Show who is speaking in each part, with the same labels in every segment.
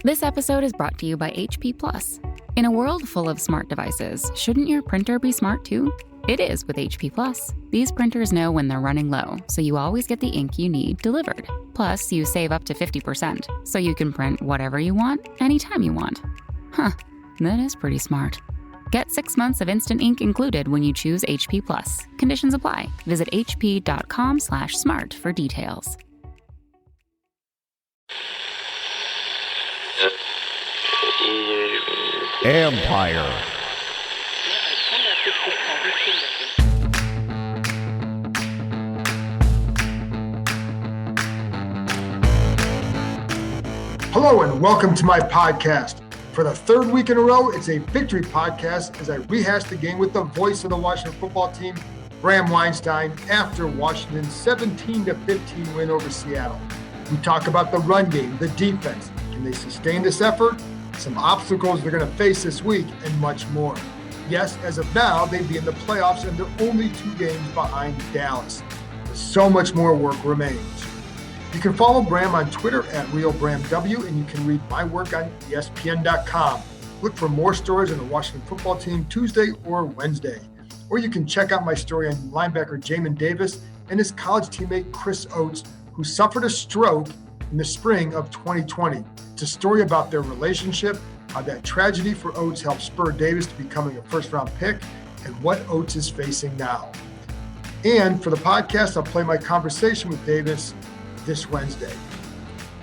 Speaker 1: This episode is brought to you by HP Plus. In a world full of smart devices, shouldn't your printer be smart too? It is with HP Plus. These printers know when they're running low, so you always get the ink you need delivered. Plus, you save up to 50%, so you can print whatever you want, anytime you want. Huh, that is pretty smart. Get 6 months of instant ink included when you choose HP Plus. Conditions apply. Visit hp.com/smart for details.
Speaker 2: Empire.
Speaker 3: Hello and welcome to my podcast. For the third week in a row, it's a victory podcast as I rehash the game with the voice of the Washington football team, Bram Weinstein, after Washington's 17-15 win over Seattle. We talk about the run game, the defense. Can they sustain this effort? Some obstacles they're going to face this week, and much more. Yes, as of now, they'd be in the playoffs and they're only 2 games behind Dallas. But so much more work remains. You can follow Bram on Twitter at RealBramW, and you can read my work on ESPN.com. Look for more stories on the Washington football team Tuesday or Wednesday. Or you can check out my story on linebacker Jamin Davis and his college teammate Chris Oates, who suffered a stroke in the spring of 2020. It's a story about their relationship, how that tragedy for Oates helped spur Davis to becoming a first-round pick, and what Oates is facing now. And for the podcast, I'll play my conversation with Davis this Wednesday.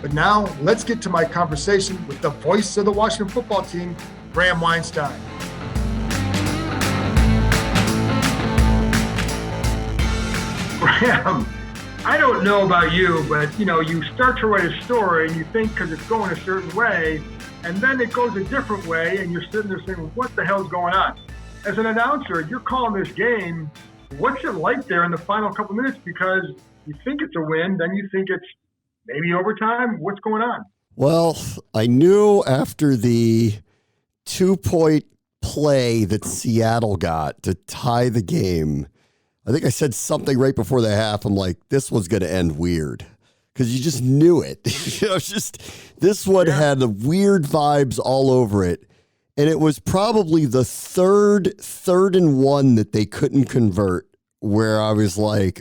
Speaker 3: But now, let's get to my conversation with the voice of the Washington football team, Bram Weinstein. Bram, I don't know about you, but you start to write a story and you think because it's going a certain way, and then it goes a different way, and you're sitting there saying, well, what the hell's going on? As an announcer, you're calling this game. What's it like there in the final couple minutes? Because you think it's a win, then you think it's maybe overtime. What's going on?
Speaker 2: Well, I knew after the 2-point play that Seattle got to tie the game, I think I said something right before the half. I'm like, this was going to end weird because you just knew it. This one had the weird vibes all over it. And it was probably the third and 1 that they couldn't convert where I was like,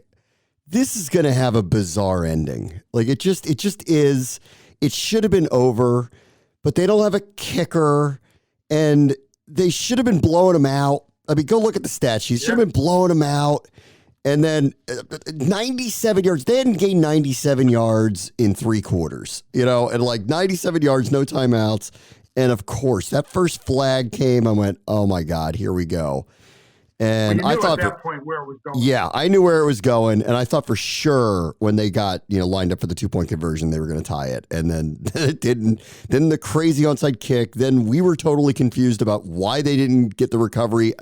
Speaker 2: this is going to have a bizarre ending. Like it just is. It should have been over, but they don't have a kicker and they should have been blowing them out. I mean, go look at the stat sheet. Should have been blowing them out. And then 97 yards. They hadn't gained 97 yards in 3 quarters, and like 97 yards, no timeouts. And of course, that first flag came. I went, oh my God, here we go. And
Speaker 3: I
Speaker 2: thought
Speaker 3: at that point where it was going.
Speaker 2: Yeah, I knew where it was going. And I thought for sure when they got, lined up for the 2-point conversion, they were going to tie it. And then it didn't. Then the crazy onside kick. Then we were totally confused about why they didn't get the recovery.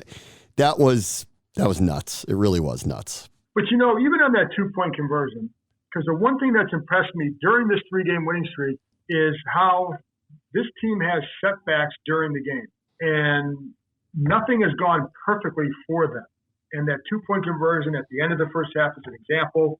Speaker 2: That was nuts. It really was nuts.
Speaker 3: But, even on that 2-point conversion, because the one thing that's impressed me during this 3-game winning streak is how this team has setbacks during the game. And nothing has gone perfectly for them. And that 2-point conversion at the end of the first half is an example.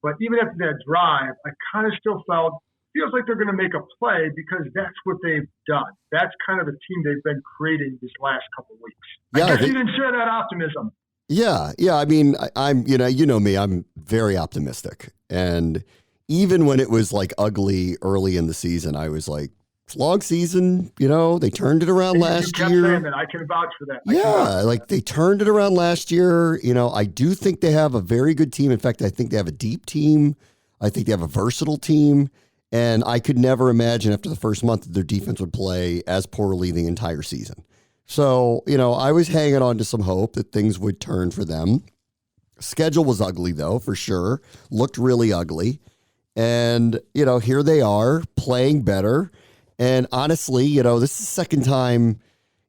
Speaker 3: But even after that drive, I kind of still feels like they're going to make a play because that's what they've done. That's kind of the team they've been creating these last couple of weeks.
Speaker 2: Yeah,
Speaker 3: I guess you didn't share that optimism.
Speaker 2: Yeah. I mean, I'm, you know me, I'm very optimistic. And even when it was like ugly early in the season, I was like, it's a long season, they turned it around last year.
Speaker 3: Saying that. I can vouch for that.
Speaker 2: They turned it around last year. I do think they have a very good team. In fact, I think they have a deep team. I think they have a versatile team. And I could never imagine after the first month that their defense would play as poorly the entire season. So, I was hanging on to some hope that things would turn for them. Schedule was ugly, though, for sure. Looked really ugly. And, here they are playing better. And honestly, this is the second time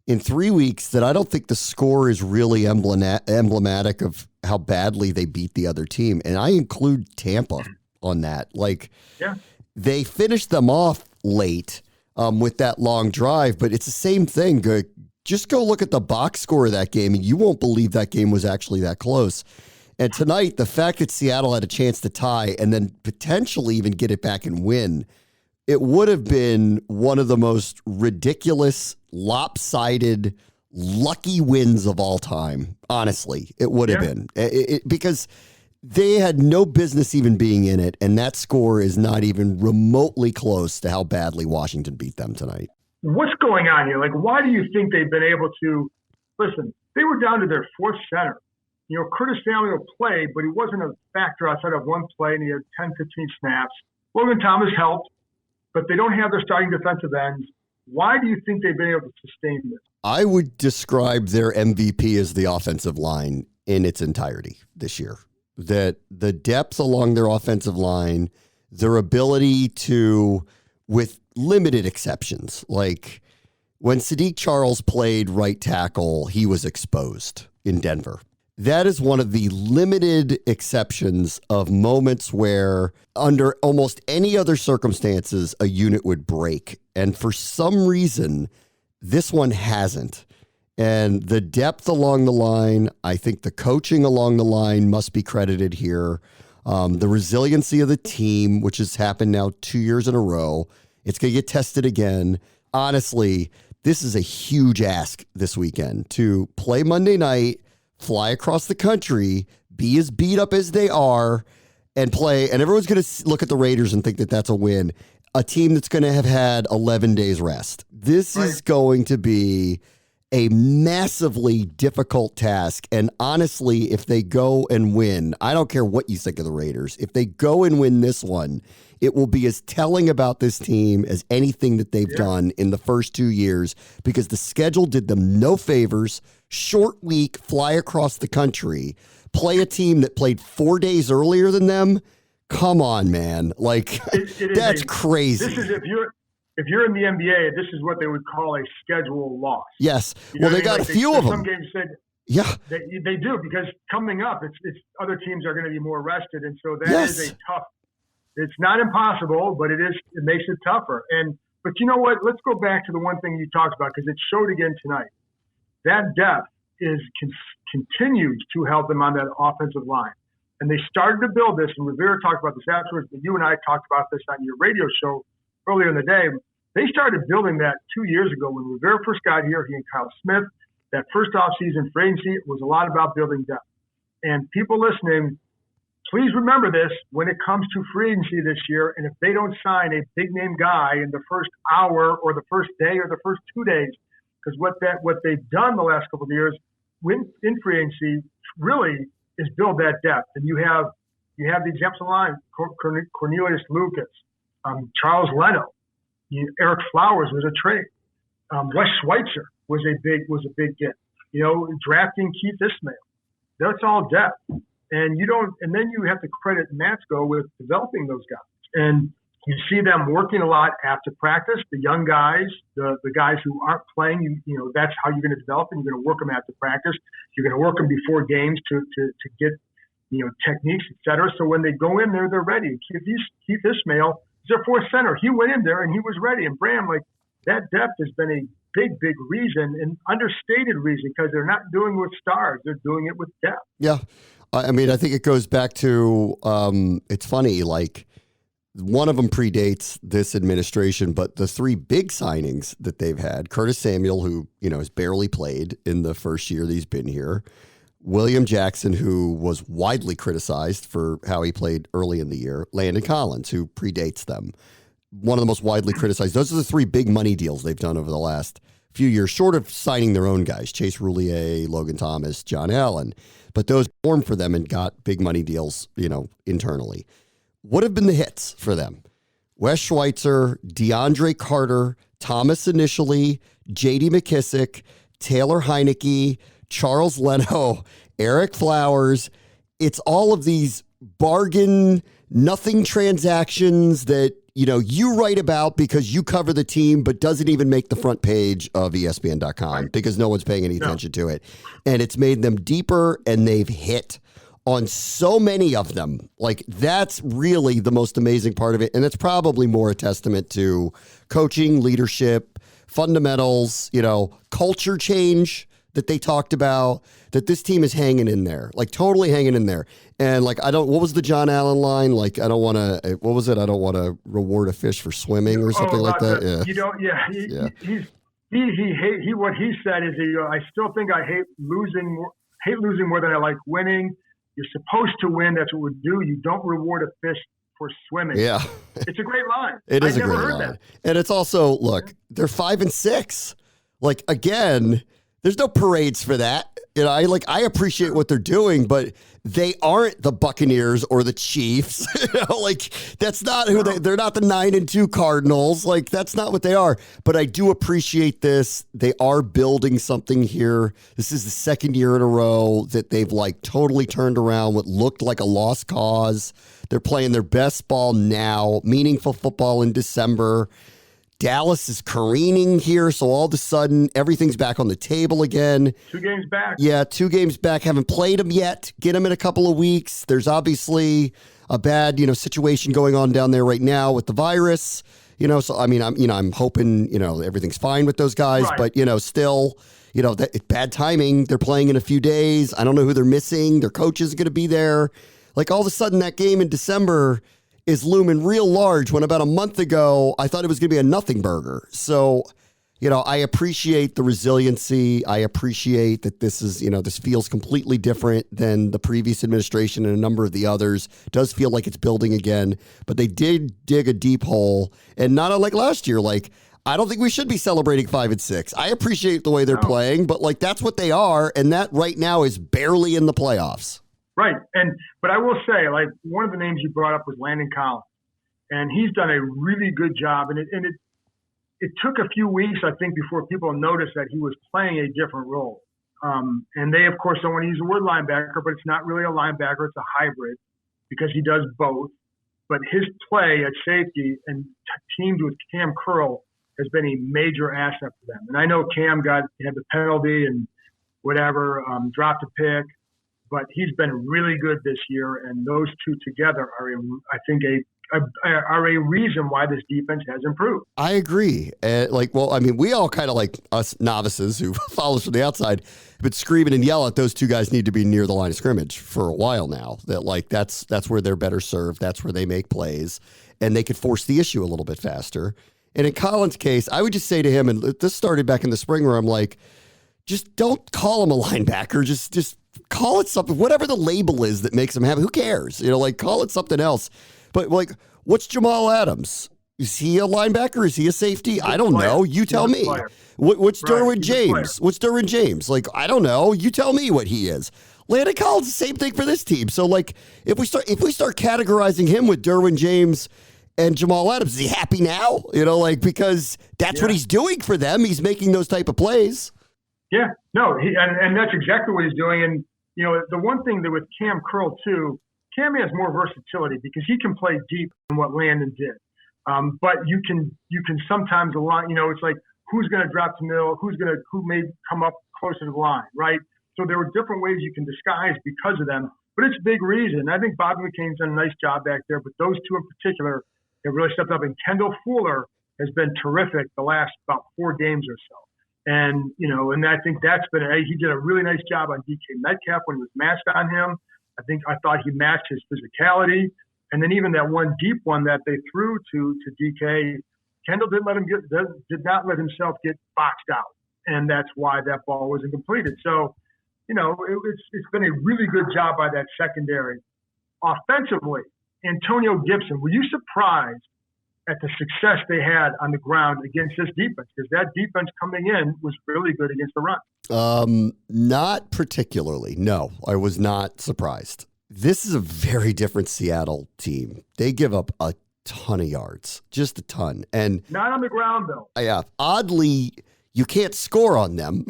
Speaker 2: in 3 weeks that I don't think the score is really emblematic of how badly they beat the other team. And I include Tampa on that. They finished them off late with that long drive, but it's the same thing. Just go look at the box score of that game, and you won't believe that game was actually that close. And tonight, the fact that Seattle had a chance to tie and then potentially even get it back and win it would have been one of the most ridiculous, lopsided, lucky wins of all time. Honestly, it would have been because they had no business even being in it. And that score is not even remotely close to how badly Washington beat them tonight.
Speaker 3: What's going on here? Like, why do you think they've been able to listen? They were down to their fourth center. You know, Curtis Samuel played, but he wasn't a factor outside of one play, and he had 10, 15 snaps. Logan Thomas helped, but they don't have their starting defensive ends. Why do you think they've been able to sustain this?
Speaker 2: I would describe their MVP as the offensive line in its entirety this year. That the depth along their offensive line, their ability to, with limited exceptions, like when Sadiq Charles played right tackle, he was exposed in Denver. That is one of the limited exceptions of moments where under almost any other circumstances, a unit would break. And for some reason, this one hasn't. And the depth along the line, I think the coaching along the line must be credited here. The resiliency of the team, which has happened now 2 years in a row. It's going to get tested again. Honestly, this is a huge ask this weekend to play Monday night, fly across the country, be as beat up as they are, and play. And everyone's going to look at the Raiders and think that that's a win. A team that's going to have had 11 days rest. This is going to be a massively difficult task. And honestly, if they go and win, I don't care what you think of the Raiders. If they go and win this one, it will be as telling about this team as anything that they've done in the first 2 years, because the schedule did them no favors. Short week, fly across the country, play a team that played 4 days earlier than them. Come on, man. Like, that's crazy.
Speaker 3: This is if you're in the NBA, this is what they would call a schedule loss.
Speaker 2: Yes. Well, they got a few of them.
Speaker 3: Some games said they do, because coming up, it's other teams are going to be more rested, and so that is a tough. It's not impossible, but it makes it tougher. But you know what? Let's go back to the one thing you talked about, because it showed again tonight. That depth continues to help them on that offensive line. And they started to build this, and Rivera talked about this afterwards, but you and I talked about this on your radio show earlier in the day. They started building that 2 years ago when Rivera first got here, he and Kyle Smith. That first offseason free agency was a lot about building depth. And people listening, please remember this when it comes to free agency this year, and if they don't sign a big-name guy in the first hour or the first day or the first 2 days, because what they've done the last couple of years in free agency really is build that depth. And you have the examples of line, Cornelius Lucas, Charles Leno, Eric Flowers was a trade. Wes Schweitzer was a big get. You know, drafting Keith Ismail. That's all depth. And then you have to credit Matsko with developing those guys. And you see them working a lot after practice. The young guys, the guys who aren't playing, you know, that's how you're going to develop them. You're going to work them after practice. You're going to work them before games to get, you know, techniques, et cetera. So when they go in there, they're ready. Keith Ismail is their fourth center. He went in there and he was ready. And Bram, like, that depth has been a big reason, an understated reason, because they're not doing it with stars. They're doing it with depth.
Speaker 2: Yeah. I mean, I think it goes back to, it's funny, like, one of them predates this administration, but the three big signings that they've had, Curtis Samuel, who, you know, has barely played in the first year that he's been here, William Jackson, who was widely criticized for how he played early in the year, Landon Collins, who predates them, one of the most widely criticized. Those are the three big money deals they've done over the last few years, short of signing their own guys, Chase Roulier, Logan Thomas, John Allen. But those formed for them and got big money deals, you know, internally. What have been the hits for them? Wes Schweitzer, DeAndre Carter, Thomas initially, J.D. McKissick, Taylor Heineke, Charles Leno, Eric Flowers. It's all of these bargain, nothing transactions that, you know, you write about because you cover the team, but doesn't even make the front page of ESPN.com because no one's paying any attention to it. And it's made them deeper, and they've hit on so many of them. Like, that's really the most amazing part of it. And it's probably more a testament to coaching, leadership, fundamentals, you know, culture change that they talked about, that this team is hanging in there, like totally hanging in there. And like, what was the John Allen line? Like, I don't want to, what was it? I don't want to reward a fish for swimming or something like that.
Speaker 3: What he said is, I still think I hate losing more than I like winning. You're supposed to win. That's what we do. You don't reward a fish for swimming.
Speaker 2: Yeah.
Speaker 3: It's a great line.
Speaker 2: It is
Speaker 3: I
Speaker 2: a great line. That. And it's also, look, they're 5-6. Like, again, there's no parades for that. You know, I appreciate what they're doing, but they aren't the Buccaneers or the Chiefs. You know, like, that's not who they're not the 9-2 Cardinals. Like, that's not what they are. But I do appreciate this. They are building something here. This is the second year in a row that they've like totally turned around what looked like a lost cause. They're playing their best ball now, meaningful football in December. Dallas is careening here, so all of a sudden, everything's back on the table again.
Speaker 3: 2 games back.
Speaker 2: Yeah, 2 games back. Haven't played them yet. Get them in a couple of weeks. There's obviously a bad, situation going on down there right now with the virus. So I mean, I'm hoping, everything's fine with those guys,
Speaker 3: right.
Speaker 2: But still, bad timing. They're playing in a few days. I don't know who they're missing. Their coach is going to be there. Like all of a sudden, that game in December is looming real large when about a month ago, I thought it was going to be a nothing burger. So, I appreciate the resiliency. I appreciate that this is, this feels completely different than the previous administration and a number of the others. It does feel like it's building again, but they did dig a deep hole, and not unlike last year. Like, I don't think we should be celebrating 5-6. I appreciate the way they're playing, but like, that's what they are. And that right now is barely in the playoffs.
Speaker 3: Right. But I will say, like, one of the names you brought up was Landon Collins, and he's done a really good job. And it took a few weeks, I think, before people noticed that he was playing a different role. And they, of course, don't want to use the word linebacker, but it's not really a linebacker. It's a hybrid because he does both. But his play at safety and teamed with Cam Curl has been a major asset for them. And I know Cam had the penalty and whatever, dropped a pick. But he's been really good this year, and those two together are, I think, a reason why this defense has improved.
Speaker 2: I agree. We all kind of like us novices who follow us from the outside, have been screaming and yelling at those two guys need to be near the line of scrimmage for a while now. That's where they're better served. That's where they make plays, and they could force the issue a little bit faster. And in Collins' case, I would just say to him, and this started back in the spring, where I'm like, just don't call him a linebacker. Just call it something, whatever the label is that makes him happy. Who cares? Call it something else. But what's Jamal Adams? Is he a linebacker? Is he a safety? I don't know. You tell me. What's Derwin James? What's Derwin James? I don't know. You tell me what he is. Landon Collins, the same thing for this team. So if we start categorizing him with Derwin James and Jamal Adams, is he happy now? Because that's what he's doing for them. He's making those type of plays.
Speaker 3: Yeah, no, and that's exactly what he's doing. And, the one thing that with Cam Curl, too, Cam has more versatility because he can play deep than what Landon did. But you can sometimes align, it's like who's going to drop to middle, who may come up closer to the line, right? So there were different ways you can disguise because of them. But it's a big reason. I think Bobby McCain's done a nice job back there, but those two in particular have really stepped up. And Kendall Fuller has been terrific the last about 4 games or so. And, and I think he did a really nice job on DK Metcalf when he was matched on him. I thought he matched his physicality. And then even that one deep one that they threw to DK, Kendall did not let himself get boxed out. And that's why that ball wasn't completed. So, it's been a really good job by that secondary. Offensively, Antonio Gibson, were you surprised at the success they had on the ground against this defense? Because that defense coming in was really good against the run.
Speaker 2: Not particularly. No, I was not surprised. This is a very different Seattle team. They give up a ton of yards, just a ton. And
Speaker 3: not on the ground, though.
Speaker 2: Yeah. Oddly, you can't score on them.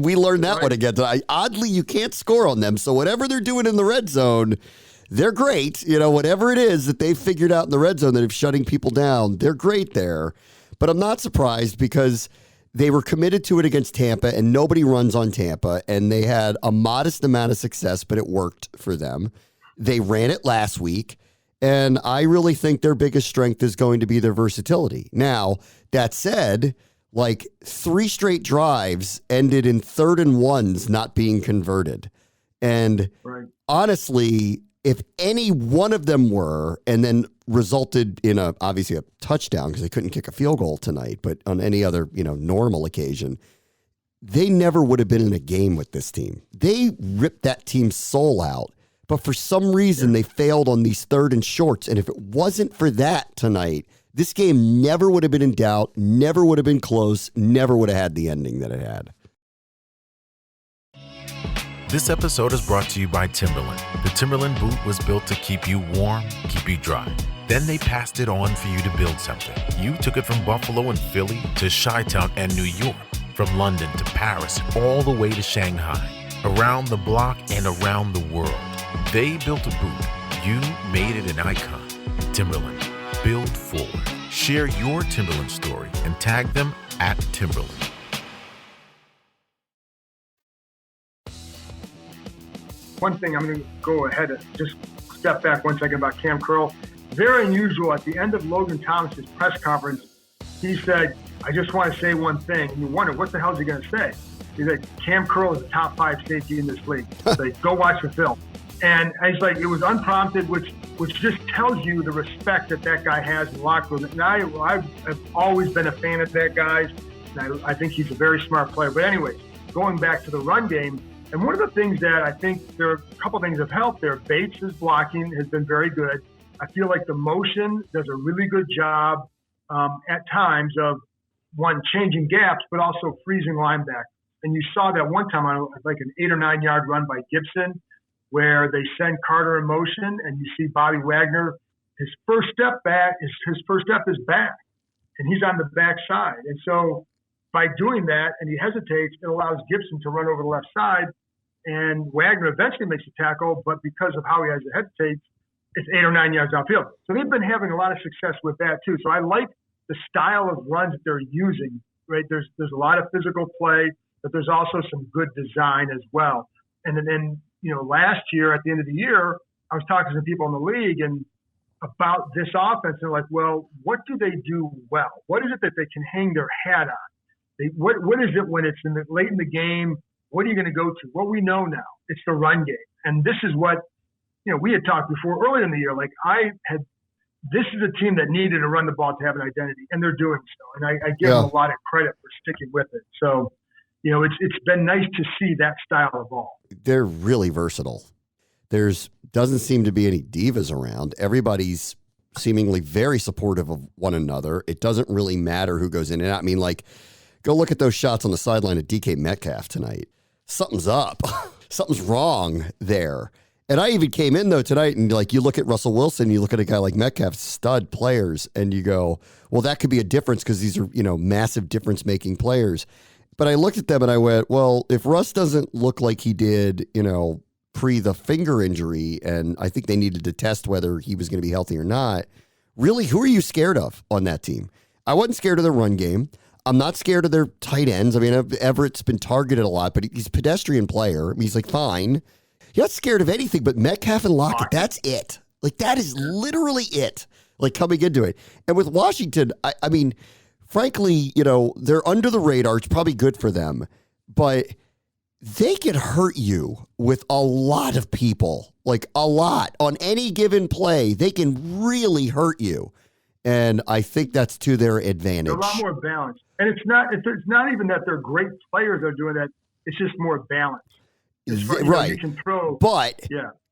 Speaker 2: We learned that one again tonight. Oddly, you can't score on them. So whatever they're doing in the red zone, they're great. Whatever it is that they've figured out in the red zone that is shutting people down, they're great there. But I'm not surprised because they were committed to it against Tampa, and nobody runs on Tampa, and they had a modest amount of success, but it worked for them. They ran it last week, and I really think their biggest strength is going to be their versatility. Now, that said, Like 3 straight drives ended in 3rd and 1s not being converted. And honestly, if any one of them were, and then resulted in obviously a touchdown because they couldn't kick a field goal tonight, but on any other, normal occasion, they never would have been in a game with this team. They ripped that team's soul out, but for some reason they failed on these 3rd and shorts. And if it wasn't for that tonight, this game never would have been in doubt, never would have been close, never would have had the ending that it had.
Speaker 4: This episode is brought to you by Timberland. The Timberland boot was built to keep you warm, keep you dry. Then they passed it on for you to build something. You took it from Buffalo and Philly to Chi-Town and New York, from London to Paris, all the way to Shanghai, around the block and around the world. They built a boot. You made it an icon. Timberland. Build forward. Share your Timberland story and tag them at Timberland.
Speaker 3: One thing, I'm going to go ahead and just step back 1 second about Cam Curl. Very unusual. At the end of Logan Thomas's press conference, he said, I just want to say one thing. And you wonder, what the hell is he going to say? He said, Cam Curl is a top 5 safety in this league. Like, go watch the film. And he's like, it was unprompted, which just tells you the respect that guy has in the locker room. And I've always been a fan of that guy. And I think he's a very smart player. But anyways, going back to the run game, and one of the things that I think there are a couple things that have helped there. Bates' blocking has been very good. I feel like the motion does a really good job at times of, one, changing gaps, but also freezing linebackers. And you saw that one time on like an 8 or 9 yard run by Gibson, where they send Carter in motion, and you see Bobby Wagner. His first step is back, and he's on the back side. And so by doing that, and he hesitates, it allows Gibson to run over the left side, and Wagner eventually makes a tackle, but because of how he hesitates, it's 8 or 9 yards downfield. So they've been having a lot of success with that too. So I like the style of runs that they're using, right? There's a lot of physical play, but there's also some good design as well. And then last year, at the end of the year, I was talking to some people in the league and about this offense. They're like, well, what do they do well? What is it that they can hang their hat on? What is it when it's late in the game? What are you going to go to? Well, we know now. It's the run game. And this is what, we had talked before earlier in the year. Like this is a team that needed to run the ball to have an identity, and they're doing so. And I give them a lot of credit for sticking with it. So, it's been nice to see that style evolve.
Speaker 2: They're really versatile. Doesn't seem to be any divas around. Everybody's seemingly very supportive of one another. It doesn't really matter who goes in and out. I mean, like, go look at those shots on the sideline of DK Metcalf tonight. Something's up. Something's wrong there. And I even came in, though, tonight, and like you look at Russell Wilson, you look at a guy like Metcalf, stud players, and you go, well, that could be a difference because these are, massive difference-making players. But I looked at them and I went, well, if Russ doesn't look like he did, pre the finger injury, and I think they needed to test whether he was going to be healthy or not, really, who are you scared of on that team? I wasn't scared of their run game. I'm not scared of their tight ends. I mean, Everett's been targeted a lot, but he's a pedestrian player. I mean, he's like, fine. You're not scared of anything but Metcalf and Lockett. That's it. Like, that is literally it, like, coming into it. And with Washington, I mean, frankly, they're under the radar. It's probably good for them. But they can hurt you with a lot of people, like a lot. On any given play, they can really hurt you. And I think that's to their advantage.
Speaker 3: They're a lot more balanced. And it's not even that they're great players that are doing that. It's just more balanced.
Speaker 2: Right.
Speaker 3: You can throw.
Speaker 2: But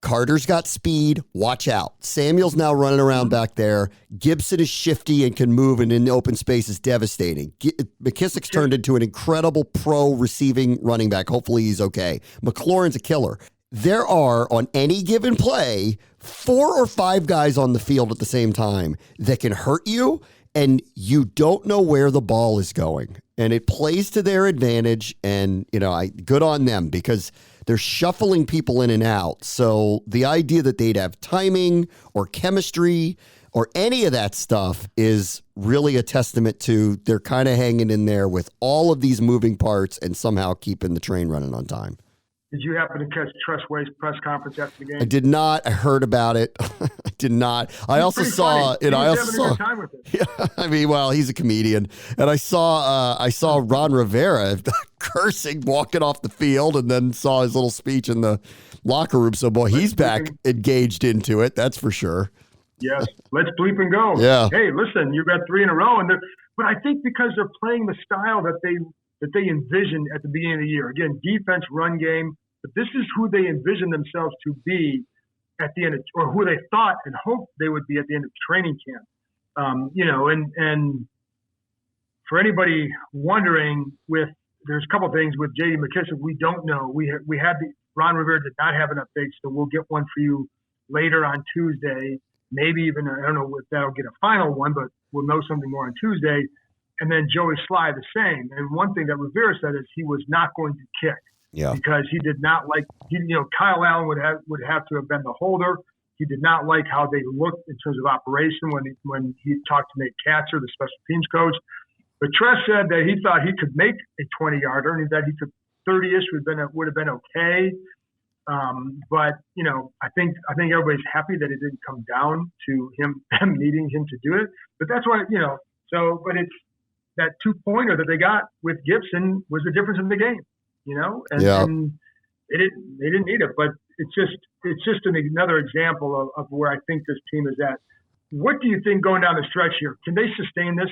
Speaker 2: Carter's got speed. Watch out. Samuel's now running around back there. Gibson is shifty and can move, and in the open space is devastating. McKissick's turned into an incredible pro receiving running back. Hopefully he's okay. McLaurin's a killer. There are, on any given play, 4 or 5 guys on the field at the same time that can hurt you, and you don't know where the ball is going. And it plays to their advantage, and, good on them because they're shuffling people in and out. So the idea that they'd have timing or chemistry or any of that stuff is really a testament to they're kind of hanging in there with all of these moving parts and somehow keeping the train running on time.
Speaker 3: Did you happen to catch Trustway's press conference after the game?
Speaker 2: I did not. I heard about it. I did not. I also saw, and I also saw.
Speaker 3: Time with it.
Speaker 2: Yeah, I mean, well, he's a comedian, and I saw Ron Rivera cursing, walking off the field, and then saw his little speech in the locker room. So, boy, he's back engaged into it. That's for sure.
Speaker 3: Yes, let's bleep and go.
Speaker 2: Yeah.
Speaker 3: Hey, listen, you've got 3 in a row, but I think because they're playing the style that they envisioned at the beginning of the year. Again, defense, run game. But this is who they envisioned themselves to be at the end of, or who they thought and hoped they would be at the end of training camp. And for anybody wondering, there's a couple things with J.D. McKissic we don't know. Ron Rivera did not have an update, so we'll get one for you later on Tuesday. Maybe even, I don't know if that'll get a final one, but we'll know something more on Tuesday. And then Joey Sly the same. And one thing that Rivera said is he was not going to kick.
Speaker 2: Yeah.
Speaker 3: Because he did not like, Kyle Allen would have to have been the holder. He did not like how they looked in terms of operation when he talked to Nate Katzer, the special teams coach. But Tress said that he thought he could make a 20-yarder and that he could 30-ish would have been okay. But I think everybody's happy that it didn't come down to them needing him to do it. But that's why but it's that 2-pointer that they got with Gibson was the difference in the game. And they didn't need it, but it's just another example of where I think this team is at. What do you think going down the stretch here? Can they sustain this?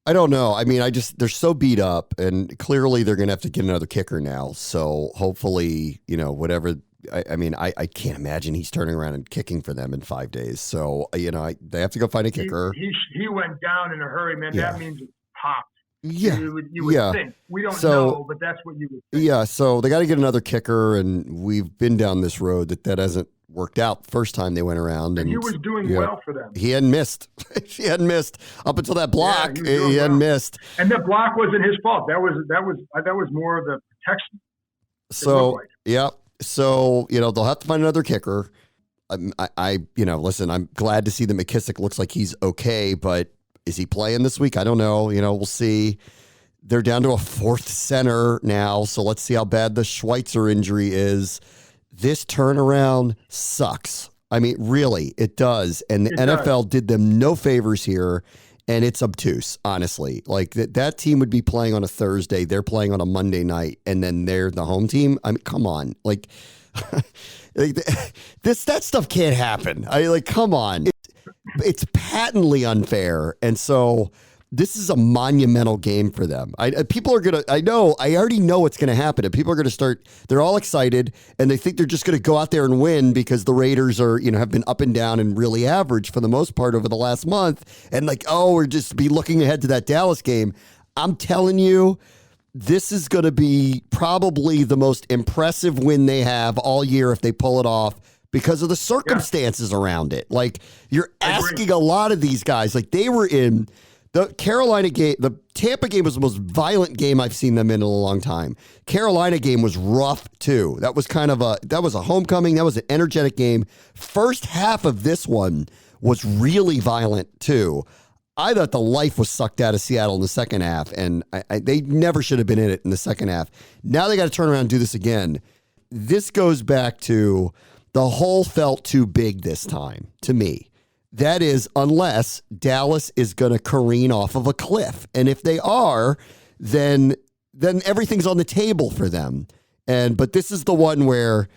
Speaker 2: I don't know. I mean, they're so beat up, and clearly they're going to have to get another kicker now. So hopefully, whatever. I can't imagine he's turning around and kicking for them in 5 days. So they have to go find a kicker.
Speaker 3: He went down in a hurry, man.
Speaker 2: Yeah.
Speaker 3: That means it popped.
Speaker 2: Yeah,
Speaker 3: you would think. We don't know, but that's what you would think.
Speaker 2: Yeah, so they got to get another kicker, and we've been down this road that hasn't worked out the first time they went around. And
Speaker 3: he was doing well for them.
Speaker 2: He hadn't missed. Up until that block. He hadn't missed.
Speaker 3: And that block wasn't his fault. That was more of the protection.
Speaker 2: So yeah. So they'll have to find another kicker. Listen, I'm glad to see that McKissic looks like he's okay, but is he playing this week? I don't know. We'll see. They're down to a 4th center now, so let's see how bad the Schweitzer injury is. This turnaround sucks. I mean, really, it does. And the NFL did them no favors here, and it's obtuse, honestly. Like, that team would be playing on a Thursday. They're playing on a Monday night, and then they're the home team. I mean, come on. Like, that stuff can't happen. Come on. It's patently unfair, and so this is a monumental game for them. People are gonna. I already know what's gonna happen. And people are gonna start. They're all excited, and they think they're just gonna go out there and win because the Raiders are, have been up and down and really average for the most part over the last month. And we're just be looking ahead to that Dallas game. I'm telling you, this is gonna be probably the most impressive win they have all year if they pull it off, because of the circumstances around it. Like, you're asking a lot of these guys. Like, they were in the Carolina game. The Tampa game was the most violent game I've seen them in a long time. Carolina game was rough too. That was a homecoming. That was an energetic game. First half of this one was really violent too. I thought the life was sucked out of Seattle in the second half, and they never should have been in it in the second half. Now they got to turn around and do this again. This goes back to the hole felt too big this time to me. That is, unless Dallas is going to careen off of a cliff. And if they are, then everything's on the table for them. But this is the one where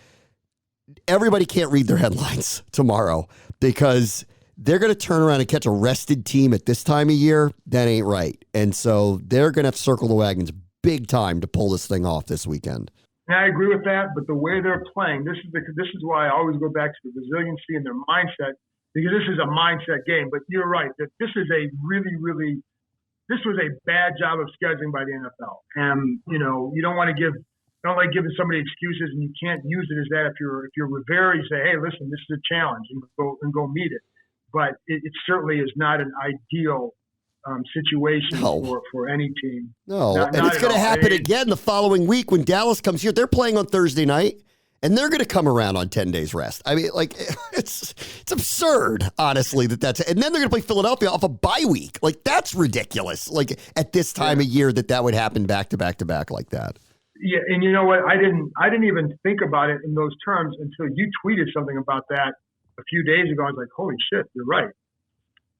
Speaker 2: everybody can't read their headlines tomorrow, because they're going to turn around and catch a rested team at this time of year. That ain't right. And so they're going to have to circle the wagons big time to pull this thing off this weekend.
Speaker 3: And I agree with that, but the way they're playing, this is why I always go back to the resiliency and their mindset, because this is a mindset game. But you're right that this is a this was a bad job of scheduling by the NFL, and you don't want to like giving somebody excuses, and you can't use it as that. If you're Rivera, you say, hey, listen, this is a challenge, and go meet it. But it certainly is not an ideal situation for any team.
Speaker 2: No, and it's going to happen again the following week when Dallas comes here. They're playing on Thursday night, and they're going to come around on 10 days rest. I mean, it's absurd, honestly, that's. And then they're going to play Philadelphia off a bye week. Like, that's ridiculous. Like, at this time of year that would happen back to back to back like that.
Speaker 3: Yeah, and you know what? I didn't even think about it in those terms until you tweeted something about that a few days ago. I was like, holy shit, you're right.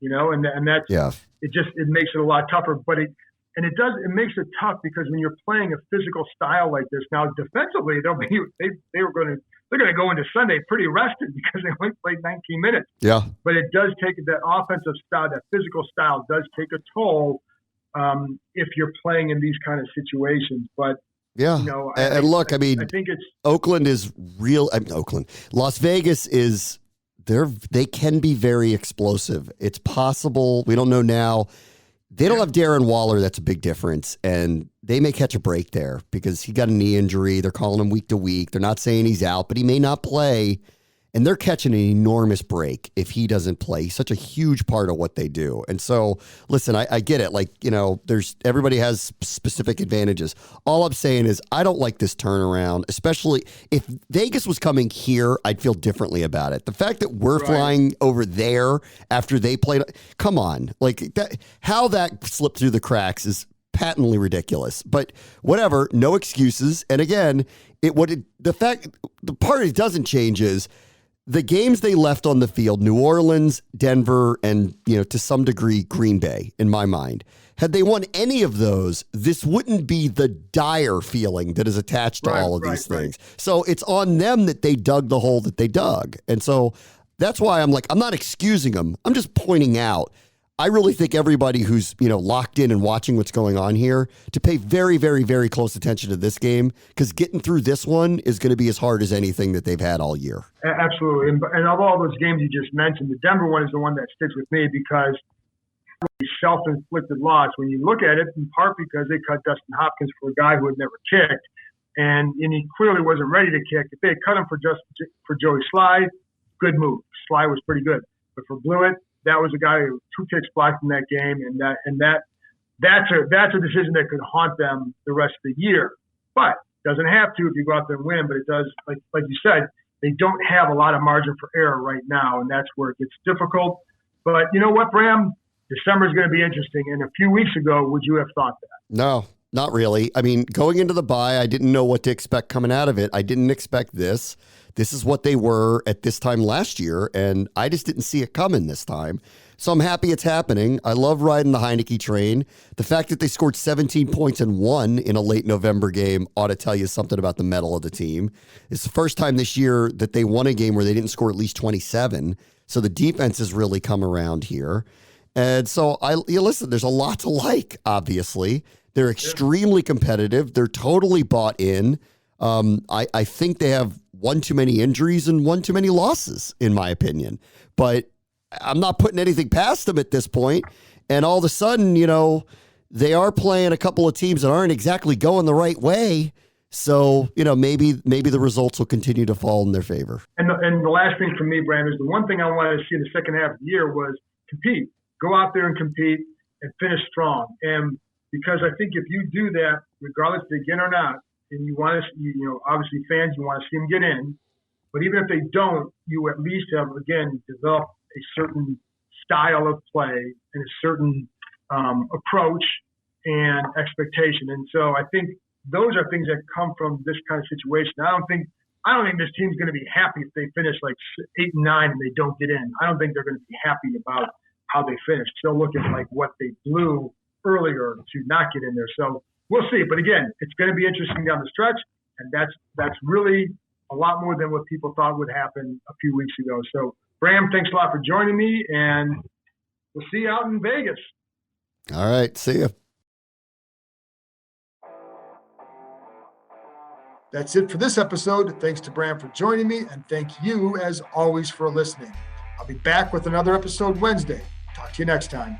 Speaker 3: And that's it makes it a lot tougher. But it makes it tough because when you're playing a physical style like this, now defensively they're going to go into Sunday pretty rested because they only played 19 minutes.
Speaker 2: Yeah.
Speaker 3: But it does take that offensive style, that physical style does take a toll if you're playing in these kind of situations. But
Speaker 2: yeah. I think
Speaker 3: it's
Speaker 2: Oakland is real. Oakland, Las Vegas is. They can be very explosive. It's possible. We don't know now. They don't have Darren Waller. That's a big difference. And they may catch a break there because he got a knee injury. They're calling him week to week. They're not saying he's out, but he may not play. And they're catching an enormous break if he doesn't play. He's such a huge part of what they do. And so, listen, I get it. Everybody has specific advantages. All I'm saying is I don't like this turnaround, especially if Vegas was coming here, I'd feel differently about it. The fact that we're flying over there after they played, come on. How that slipped through the cracks is patently ridiculous. But whatever, no excuses. And again, the part it doesn't change is the games they left on the field, New Orleans, Denver, and, to some degree, Green Bay, in my mind. Had they won any of those, this wouldn't be the dire feeling that is attached to all of these things. So it's on them that they dug the hole that they dug. And so that's why I'm not excusing them. I'm just pointing out. I really think everybody who's, locked in and watching what's going on here to pay very, very, very close attention to this game because getting through this one is going to be as hard as anything that they've had all year.
Speaker 3: Absolutely. And of all those games you just mentioned, the Denver one is the one that sticks with me because self-inflicted loss when you look at it, in part because they cut Dustin Hopkins for a guy who had never kicked, and he clearly wasn't ready to kick. If they had cut him for Joey Slye, good move. Slye was pretty good. But for Blewett, that was a guy who 2 kicks blocked in that game, that's a decision that could haunt them the rest of the year. But doesn't have to if you go out there and win. But it does, like you said, they don't have a lot of margin for error right now, and that's where it gets difficult. But you know what, Bram? December is going to be interesting. And a few weeks ago, would you have thought that?
Speaker 2: No, not really. I mean, going into the bye, I didn't know what to expect coming out of it. I didn't expect this. This is what they were at this time last year, and I just didn't see it coming this time. So I'm happy it's happening. I love riding the Heineke train. The fact that they scored 17 points and won in a late November game ought to tell you something about the mettle of the team. It's the first time this year that they won a game where they didn't score at least 27. So the defense has really come around here. And so, listen, there's a lot to like, obviously. They're extremely competitive. They're totally bought in. I think they have one too many injuries and one too many losses, in my opinion. But I'm not putting anything past them at this point. And all of a sudden, they are playing a couple of teams that aren't exactly going the right way. So, maybe the results will continue to fall in their favor.
Speaker 3: And the last thing for me, Bram, is the one thing I wanted to see in the second half of the year was compete. Go out there and compete and finish strong. And because I think if you do that, regardless if they get in or not, and you want to, obviously fans, you want to see them get in. But even if they don't, you at least have, again, developed a certain style of play and a certain approach and expectation. And so I think those are things that come from this kind of situation. I don't think this team's going to be happy if they finish like 8 and 9 and they don't get in. I don't think they're going to be happy about how they finished. They'll look at like what they blew earlier to not get in there. So we'll see. But again, it's going to be interesting down the stretch, and that's really a lot more than what people thought would happen a few weeks ago. So Bram, thanks a lot for joining me, and we'll see you out in Vegas.
Speaker 2: All right. See ya.
Speaker 3: That's it for this episode. Thanks to Bram for joining me, and thank you, as always, for listening. I'll be back with another episode Wednesday. Talk to you next time.